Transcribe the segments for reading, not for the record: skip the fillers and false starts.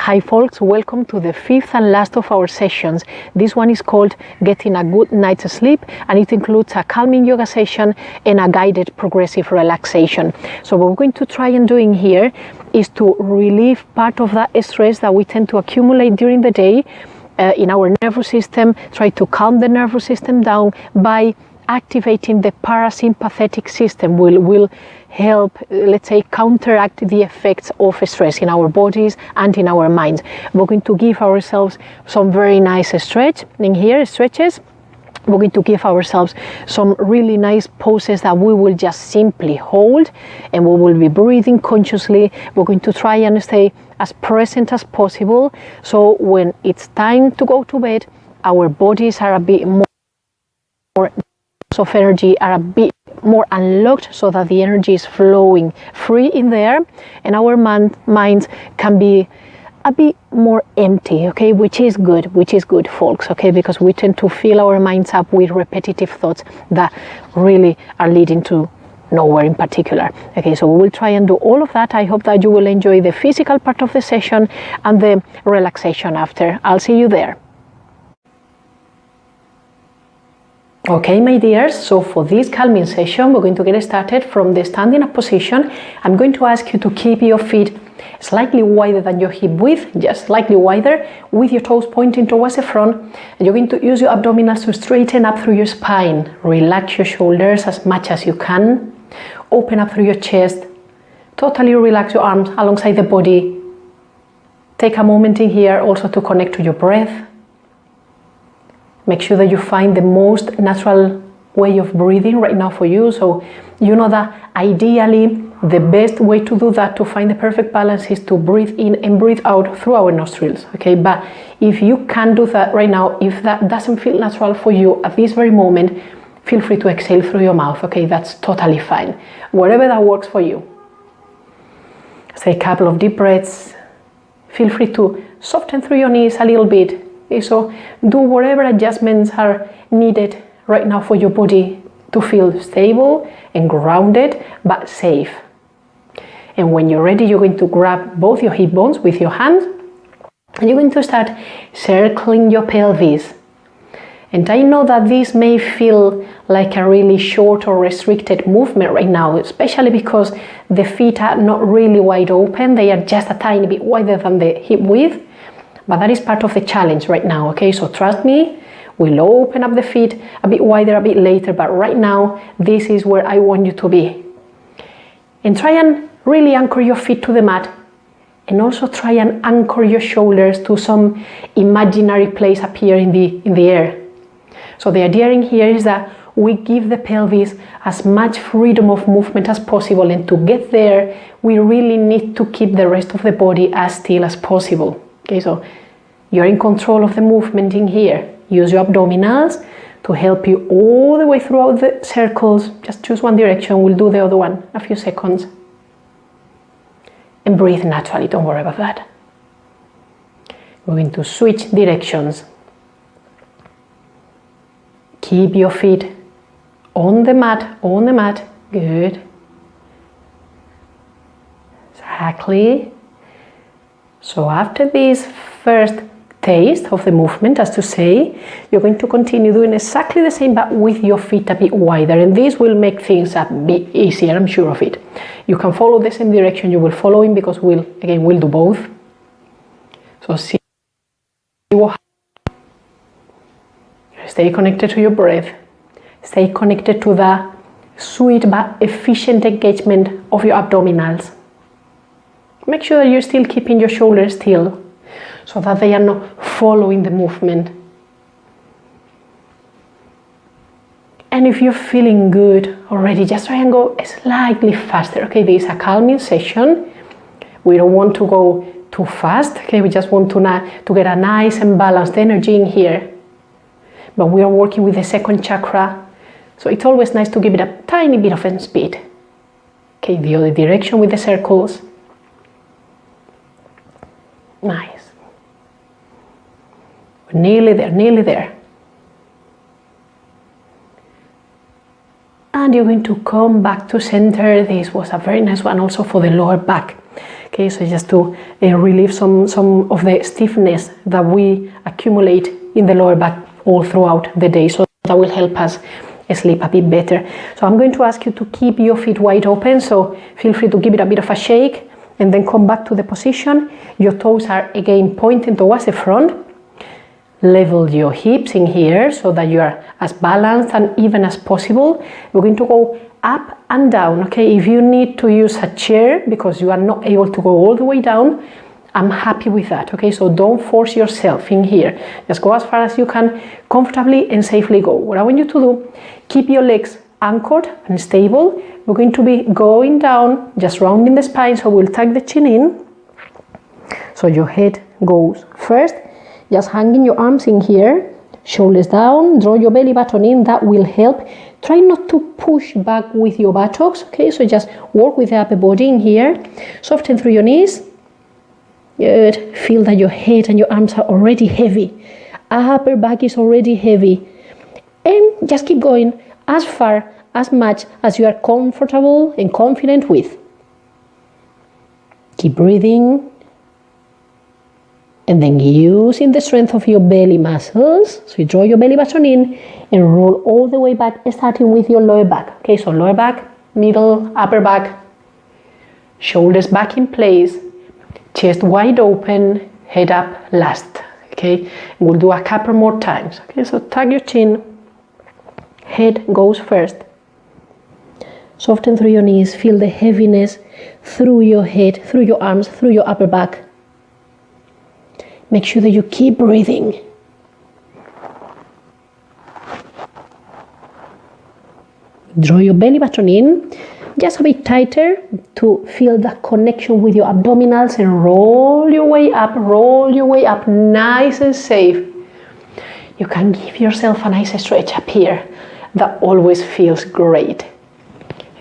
Hi folks, welcome to the fifth and last of our sessions. This one is called Getting a Good Night's Sleep, and it includes a calming yoga session and a guided progressive relaxation. So what we're going to try and doing here is to relieve part of that stress that we tend to accumulate during the day in our nervous system, try to calm the nervous system down by activating the parasympathetic system. Will help, let's say, counteract the effects of stress in our bodies and in our minds. We're going to give ourselves some very nice stretches. We're going to give ourselves some really nice poses that we will just simply hold, and we will be breathing consciously. We're going to try and stay as present as possible, so when it's time to go to bed, our bodies are a bit more of energy, are a bit more unlocked, so that the energy is flowing free in there, and our minds can be a bit more empty, okay, which is good, folks, okay, because we tend to fill our minds up with repetitive thoughts that really are leading to nowhere in particular. Okay, so we will try and do all of that. I hope that you will enjoy the physical part of the session and the relaxation after. I'll see you there. Okay, my dears, so for this calming session, we're going to get started from the standing up position. I'm going to ask you to keep your feet slightly wider than your hip width, just slightly wider, with your toes pointing towards the front. And you're going to use your abdominals to straighten up through your spine. Relax your shoulders as much as you can. Open up through your chest. Totally relax your arms alongside the body. Take a moment in here also to connect to your breath. Make sure that you find the most natural way of breathing right now for you. So you know that ideally the best way to do that, to find the perfect balance, is to breathe in and breathe out through our nostrils. Okay, but if you can't do that right now, if that doesn't feel natural for you at this very moment, feel free to exhale through your mouth. Okay, that's totally fine. Whatever that works for you. Say a couple of deep breaths. Feel free to soften through your knees a little bit. Okay, so do whatever adjustments are needed right now for your body to feel stable and grounded, but safe. And when you're ready, you're going to grab both your hip bones with your hands, and you're going to start circling your pelvis. And I know that this may feel like a really short or restricted movement right now, especially because the feet are not really wide open. They are just a tiny bit wider than the hip width. But that is part of the challenge right now, okay? So trust me, we'll open up the feet a bit wider a bit later, but right now, this is where I want you to be. And try and really anchor your feet to the mat, and also try and anchor your shoulders to some imaginary place up here in the air. So the idea in here is that we give the pelvis as much freedom of movement as possible, and to get there, we really need to keep the rest of the body as still as possible. Okay, so you're in control of the movement in here. Use your abdominals to help you all the way throughout the circles. Just choose one direction, we'll do the other one in a few seconds. And breathe naturally, don't worry about that. We're going to switch directions. Keep your feet on the mat, good. Exactly. So after this first taste of the movement, as to say, you're going to continue doing exactly the same, but with your feet a bit wider, and this will make things a bit easier, I'm sure of it. You can follow the same direction you will follow in, because we'll do both. So see what happens. Stay connected to your breath. Stay connected to the sweet but efficient engagement of your abdominals. Make sure that you're still keeping your shoulders still, so that they are not following the movement. And if you're feeling good already, just try and go slightly faster. Okay, this is a calming session. We don't want to go too fast. Okay, we just want to get a nice and balanced energy in here. But we are working with the second chakra, so it's always nice to give it a tiny bit of speed. Okay, the other direction with the circles. Nice. We're nearly there. And you're going to come back to center. This was a very nice one also for the lower back. Okay, so just to relieve some of the stiffness that we accumulate in the lower back all throughout the day. So that will help us sleep a bit better. So I'm going to ask you to keep your feet wide open, so feel free to give it a bit of a shake and then come back to the position. Your toes are again pointing towards the front. Level your hips in here so that you are as balanced and even as possible. We're going to go up and down, okay? If you need to use a chair because you are not able to go all the way down, I'm happy with that, okay? So don't force yourself in here. Just go as far as you can comfortably and safely go. What I want you to do, keep your legs anchored and stable. We're going to be going down, just rounding the spine, so we'll tuck the chin in. So your head goes first, just hanging your arms in here, shoulders down, draw your belly button in, that will help. Try not to push back with your buttocks, okay? So just work with the upper body in here. Soften through your knees. Good. Feel that your head and your arms are already heavy. Upper back is already heavy. And just keep going as far, as much as you are comfortable and confident with. Keep breathing. And then using the strength of your belly muscles, so you draw your belly button in and roll all the way back, starting with your lower back. Okay, so lower back, middle, upper back, shoulders back in place, chest wide open, head up last. Okay, and we'll do a couple more times. Okay, so tuck your chin, head goes first. Soften through your knees, feel the heaviness through your head, through your arms, through your upper back. Make sure that you keep breathing. Draw your belly button in, just a bit tighter to feel that connection with your abdominals, and roll your way up, nice and safe. You can give yourself a nice stretch up here. That always feels great.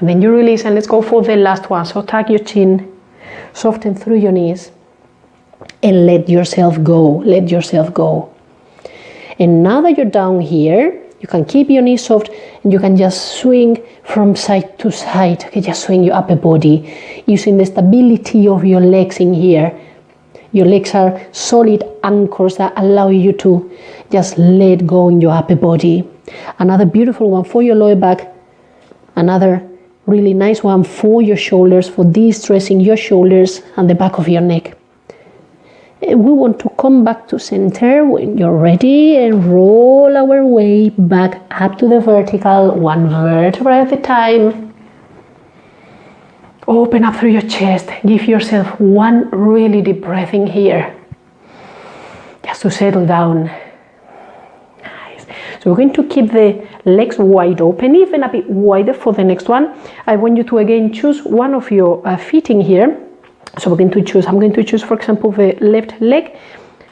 And then you release, and let's go for the last one. So tuck your chin, soften through your knees. And let yourself go, let yourself go. And now that you're down here, you can keep your knees soft and you can just swing from side to side. Okay, just swing your upper body using the stability of your legs in here. Your legs are solid anchors that allow you to just let go in your upper body. Another beautiful one for your lower back. Another really nice one for your shoulders, for de-stressing your shoulders and the back of your neck. We want to come back to center when you're ready and roll our way back up to the vertical, one vertebra at a time. Open up through your chest. Give yourself one really deep breath in here, just to settle down. Nice. So we're going to keep the legs wide open, even a bit wider for the next one. I want you to again choose one of your feet in here. So I'm going to choose, for example, the left leg.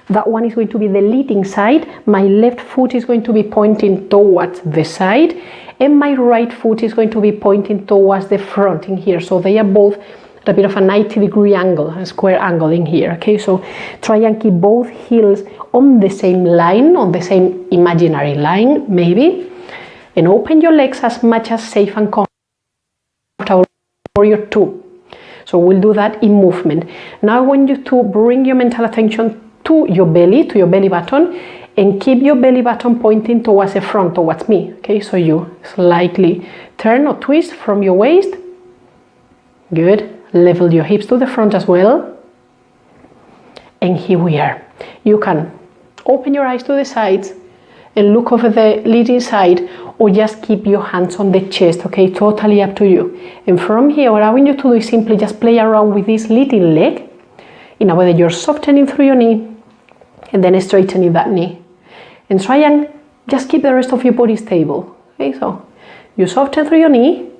That one is going to be the leading side. My left foot is going to be pointing towards the side, and my right foot is going to be pointing towards the front in here. So they are both at a bit of a 90-degree angle, a square angle in here. Okay, so try and keep both heels on the same line, on the same imaginary line, maybe, and open your legs as much as safe and comfortable for your two. So we'll do that in movement. Now I want you to bring your mental attention to your belly button, and keep your belly button pointing towards the front, towards me. Okay, so you slightly turn or twist from your waist. Good. Level your hips to the front as well. And here we are. You can open your eyes to the sides and look over the leading side, or just keep your hands on the chest, okay? Totally up to you. And from here, what I want you to do is simply just play around with this leading leg in a way that you're softening through your knee and then straightening that knee. And try and just keep the rest of your body stable, okay? So you soften through your knee.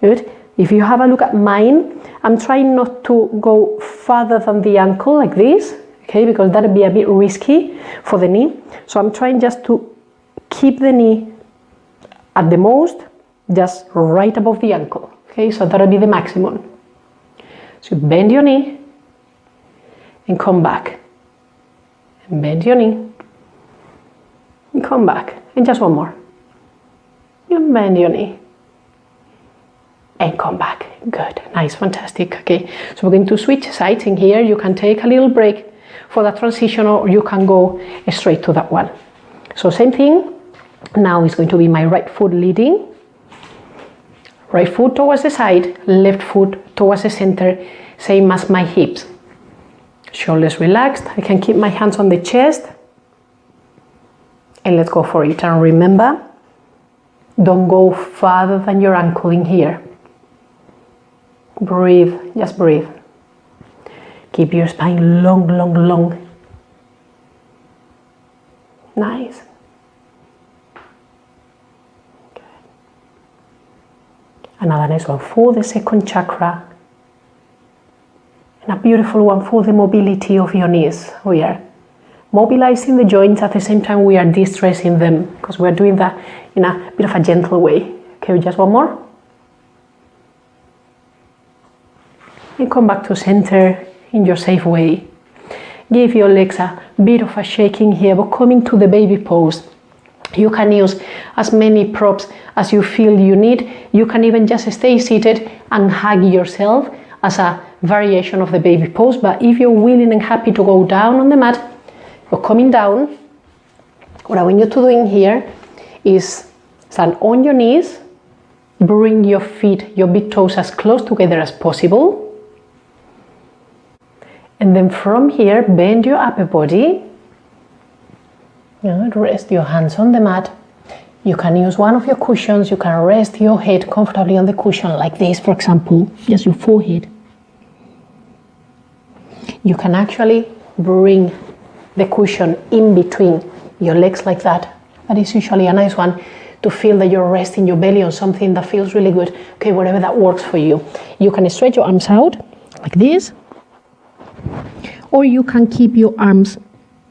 Good. If you have a look at mine, I'm trying not to go further than the ankle like this, okay? Because that would be a bit risky for the knee. So I'm trying just to keep the knee at the most just right above the ankle. Okay, so that'll be the maximum. So bend your knee and come back. And bend your knee and come back. And just one more. And bend your knee and come back. Good, nice, fantastic. Okay, so we're going to switch sides in here. You can take a little break for that transition, or you can go straight to that one. So same thing. Now it's going to be my right foot leading. Right foot towards the side, left foot towards the center, same as my hips. Shoulders relaxed. I can keep my hands on the chest. And let's go for it. And remember, don't go farther than your ankle in here. Breathe, just breathe. Keep your spine long, long, long. Nice. Good. Another nice one for the second chakra. And a beautiful one for the mobility of your knees. We are mobilizing the joints at the same time we are distressing them, because we're doing that in a bit of a gentle way. Okay, just one more. And come back to center in your safe way. Give your legs a bit of a shaking here, but coming to the baby pose. You can use as many props as you feel you need. You can even just stay seated and hug yourself as a variation of the baby pose. But if you're willing and happy to go down on the mat, you're coming down. What I want you to do in here is stand on your knees, bring your feet, your big toes as close together as possible. And then from here, bend your upper body. Rest your hands on the mat. You can use one of your cushions. You can rest your head comfortably on the cushion like this, for example, just your forehead. You can actually bring the cushion in between your legs like that. That is usually a nice one to feel that you're resting your belly on something that feels really good. Okay, whatever that works for you. You can stretch your arms out like this. Or you can keep your arms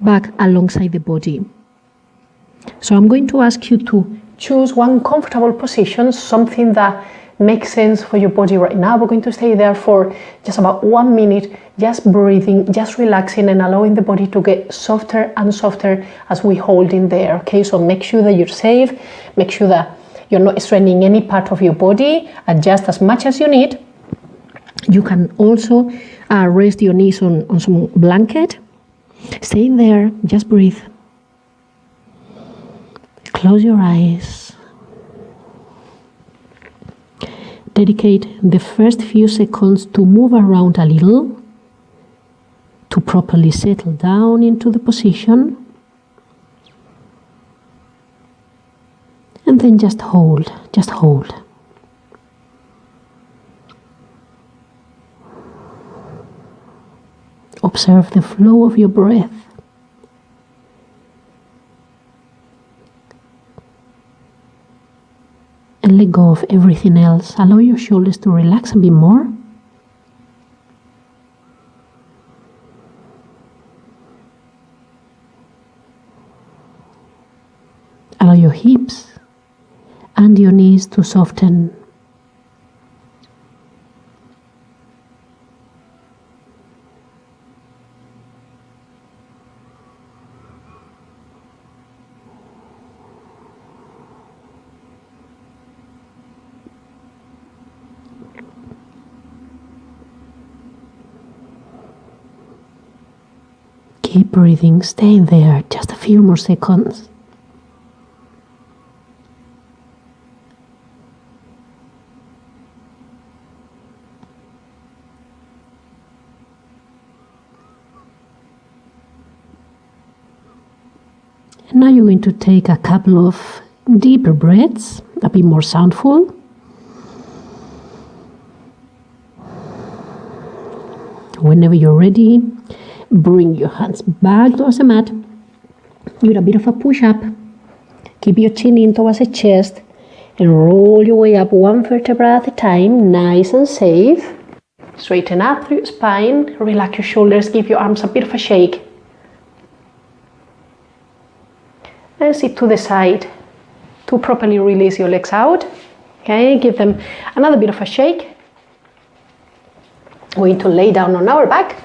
back alongside the body. So I'm going to ask you to choose one comfortable position, something that makes sense for your body right now. We're going to stay there for just about 1 minute, just breathing, just relaxing and allowing the body to get softer and softer as we hold in there. Okay, so make sure that you're safe, make sure that you're not straining any part of your body, adjust as much as you need. You can also rest your knees on some blanket. Stay in there, just breathe. Close your eyes. Dedicate the first few seconds to move around a little, to properly settle down into the position. And then just hold, just hold. Observe the flow of your breath. And let go of everything else. Allow your shoulders to relax a bit more. Allow your hips and your knees to soften. Keep breathing, stay there, just a few more seconds. And now you're going to take a couple of deeper breaths, a bit more soundful. Whenever you're ready, bring your hands back towards the mat. With a bit of a push-up. Keep your chin in towards the chest and roll your way up one vertebra at a time, nice and safe. Straighten up through your spine, relax your shoulders, give your arms a bit of a shake. And sit to the side to properly release your legs out. Okay, give them another bit of a shake. We're going to lay down on our back.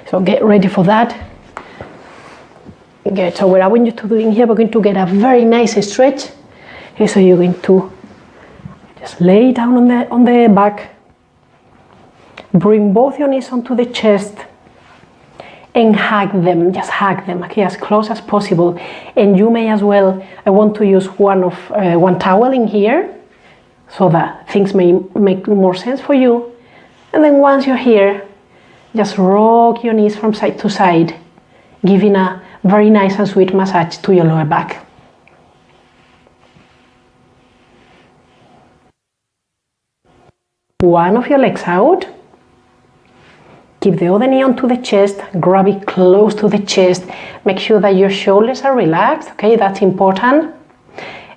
So get ready for that. Good, so what I want you to do in here, we're going to get a very nice stretch. Okay, so you're going to Just lay down on the back. Bring both your knees onto the chest and hug them, just hug them, okay, as close as possible. And you may as well, I want to use one towel in here so that things may make more sense for you. And then once you're here, just rock your knees from side to side, giving a very nice and sweet massage to your lower back. One of your legs out. Keep the other knee onto the chest, grab it close to the chest. Make sure that your shoulders are relaxed, okay, that's important.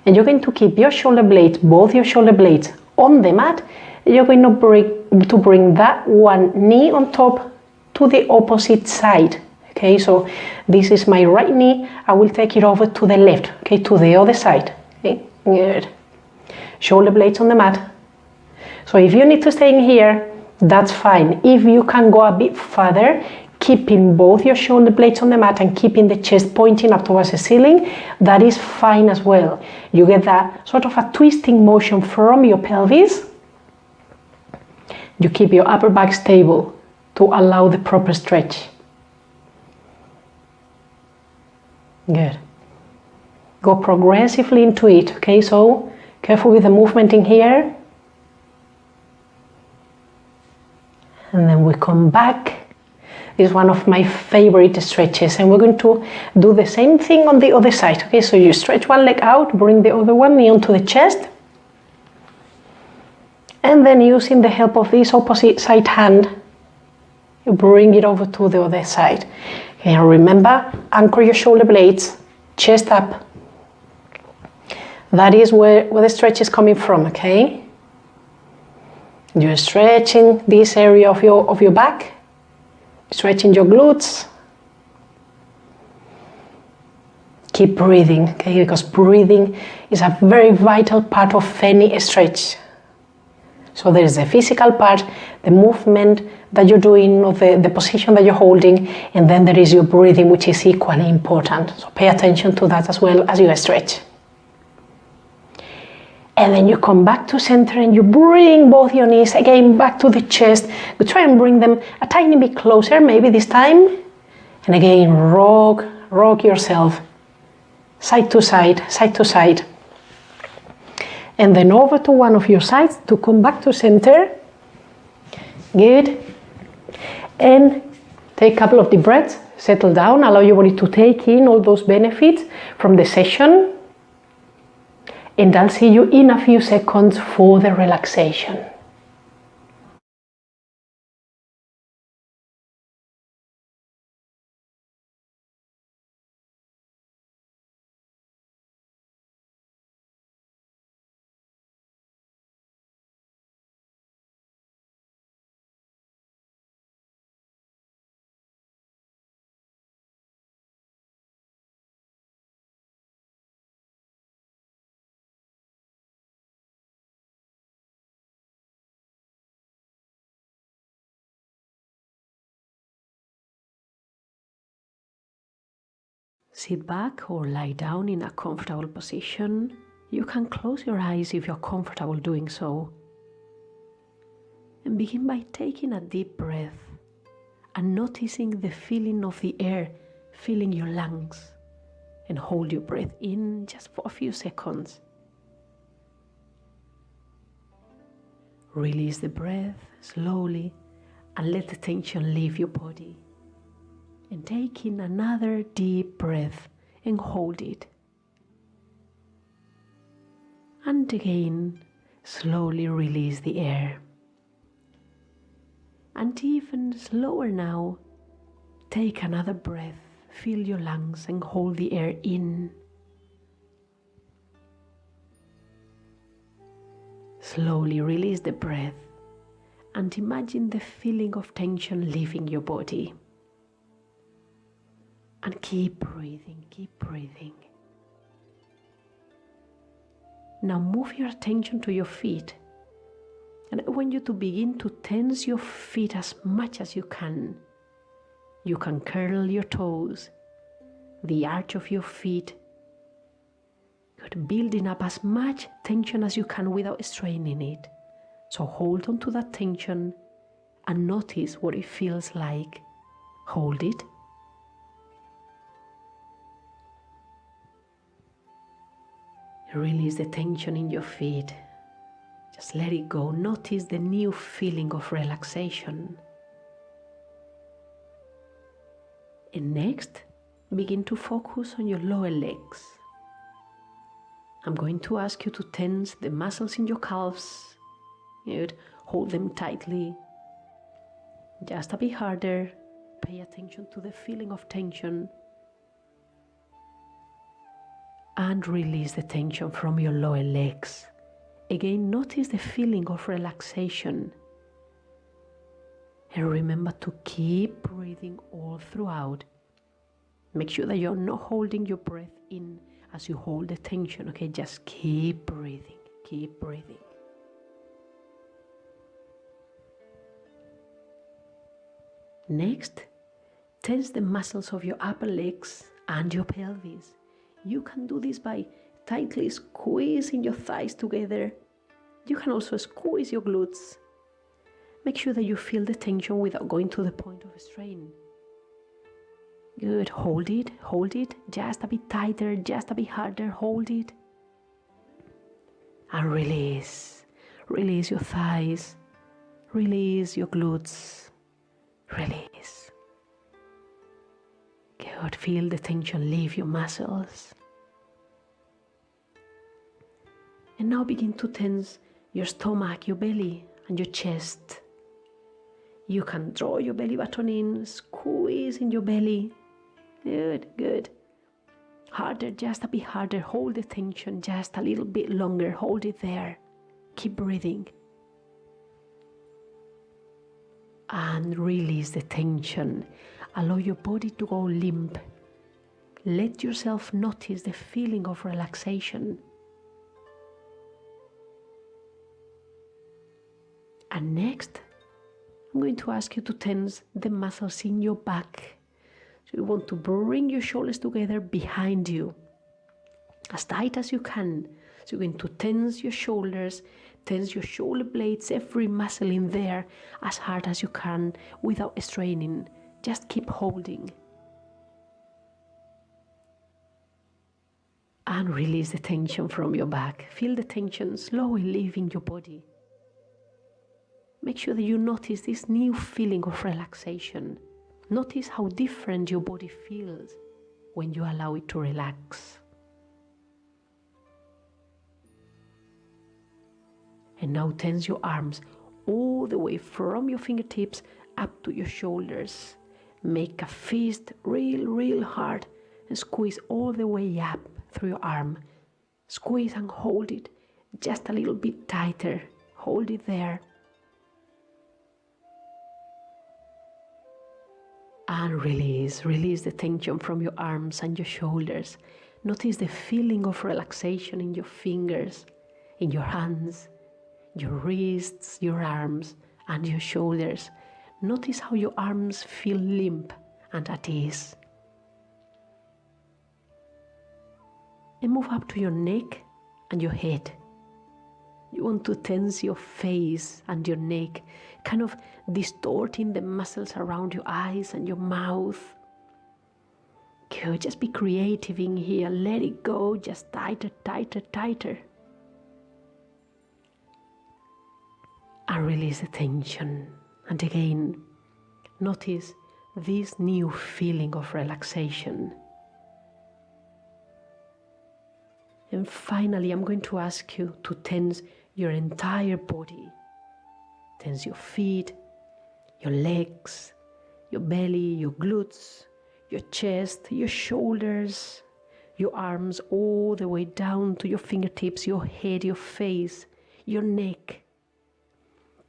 And you're going to keep your shoulder blades, both your shoulder blades on the mat. You're going to bring that one knee on top to the opposite side. Okay, so this is my right knee. I will take it over to the left, okay, to the other side. Okay, good. Shoulder blades on the mat. So if you need to stay in here, that's fine. If you can go a bit further, keeping both your shoulder blades on the mat and keeping the chest pointing up towards the ceiling, that is fine as well. You get that sort of a twisting motion from your pelvis. You keep your upper back stable to allow the proper stretch. Good. Go progressively into it, okay? So careful with the movement in here. And then we come back. This is one of my favorite stretches, and we're going to do the same thing on the other side. Okay, so you stretch one leg out, bring the other one knee onto the chest, and then using the help of this opposite side hand, you bring it over to the other side. Okay, and remember, anchor your shoulder blades, chest up. That is where the stretch is coming from, okay? You're stretching this area of your back, stretching your glutes. Keep breathing, okay? Because breathing is a very vital part of any stretch. So there is the physical part, the movement that you're doing, or the position that you're holding, and then there is your breathing, which is equally important. So pay attention to that as well as you stretch. And then you come back to center and you bring both your knees again back to the chest. You try and bring them a tiny bit closer, maybe this time. And again, rock yourself side to side, side to side. And then over to one of your sides to come back to center. Good. And take a couple of deep breaths, settle down, allow your body to take in all those benefits from the session. And I'll see you in a few seconds for the relaxation. Sit back or lie down in a comfortable position. You can close your eyes if you're comfortable doing so. And begin by taking a deep breath and noticing the feeling of the air filling your lungs. And hold your breath in just for a few seconds. Release the breath slowly and let the tension leave your body. And take in another deep breath and hold it. And again, slowly release the air. And even slower now, take another breath, fill your lungs and hold the air in. Slowly release the breath and imagine the feeling of tension leaving your body. And keep breathing, keep breathing. Now move your attention to your feet. And I want you to begin to tense your feet as much as you can. You can curl your toes, the arch of your feet, Good. Building up as much tension as you can without straining it. So hold on to that tension and notice what it feels like. Hold it. Release the tension in your feet. Just let it go. Notice the new feeling of relaxation. And next, begin to focus on your lower legs. I'm going to ask you to tense the muscles in your calves. Good. Hold them tightly. Just a bit harder. Pay attention to the feeling of tension. And release the tension from your lower legs. Again, notice the feeling of relaxation. And remember to keep breathing all throughout. Make sure that you're not holding your breath in as you hold the tension, okay? Just keep breathing, keep breathing. Next, tense the muscles of your upper legs and your pelvis. You can do this by tightly squeezing your thighs together. You can also squeeze your glutes. Make sure that you feel the tension without going to the point of strain. Good. Hold it, just a bit tighter, just a bit harder. Hold it. And release. Release your thighs. Release your glutes. Release. Good. Feel the tension leave your muscles. And now begin to tense your stomach, your belly, and your chest. You can draw your belly button in, squeeze in your belly. Good, good. Harder, just a bit harder. Hold the tension just a little bit longer. Hold it there. Keep breathing. And release the tension. Allow your body to go limp. Let yourself notice the feeling of relaxation. And next, I'm going to ask you to tense the muscles in your back. So you want to bring your shoulders together behind you, as tight as you can. So you're going to tense your shoulders, tense your shoulder blades, every muscle in there as hard as you can without straining. Just keep holding. And release the tension from your back. Feel the tension slowly leaving your body. Make sure that you notice this new feeling of relaxation. Notice how different your body feels when you allow it to relax. And now tense your arms all the way from your fingertips up to your shoulders. Make a fist real hard and squeeze all the way up through your arm. Squeeze and hold it just a little bit tighter. Hold it there. And release the tension from your arms and your shoulders. Notice the feeling of relaxation in your fingers, in your hands, your wrists, your arms, and your shoulders. Notice how your arms feel limp and at ease. And move up to your neck and your head. You want to tense your face and your neck, kind of distorting the muscles around your eyes and your mouth. Good, just be creative in here. Let it go, just tighter. And release the tension. And again, notice this new feeling of relaxation. And finally, I'm going to ask you to tense your entire body. Tense your feet, your legs, your belly, your glutes, your chest, your shoulders, your arms all the way down to your fingertips, your head, your face, your neck.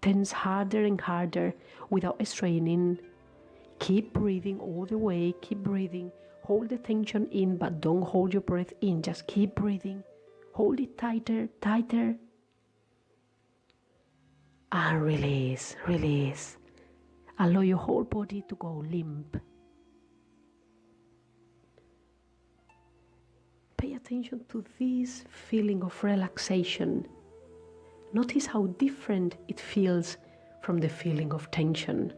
Tense harder and harder without straining. Keep breathing all the way, keep breathing. Hold the tension in, but don't hold your breath in. Just keep breathing. Hold it tighter. And release. Allow your whole body to go limp. pay attention to this feeling of relaxation. Notice how different it feels from the feeling of tension.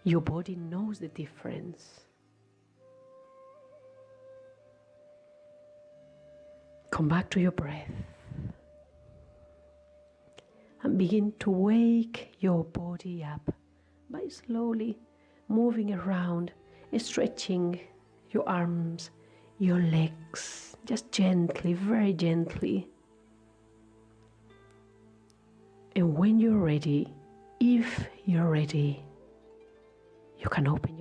Your body knows the difference. Come back to your breath and begin to wake your body up by slowly moving around, stretching your arms, your legs, just gently, very gently. And when you're ready, if you're ready, you can open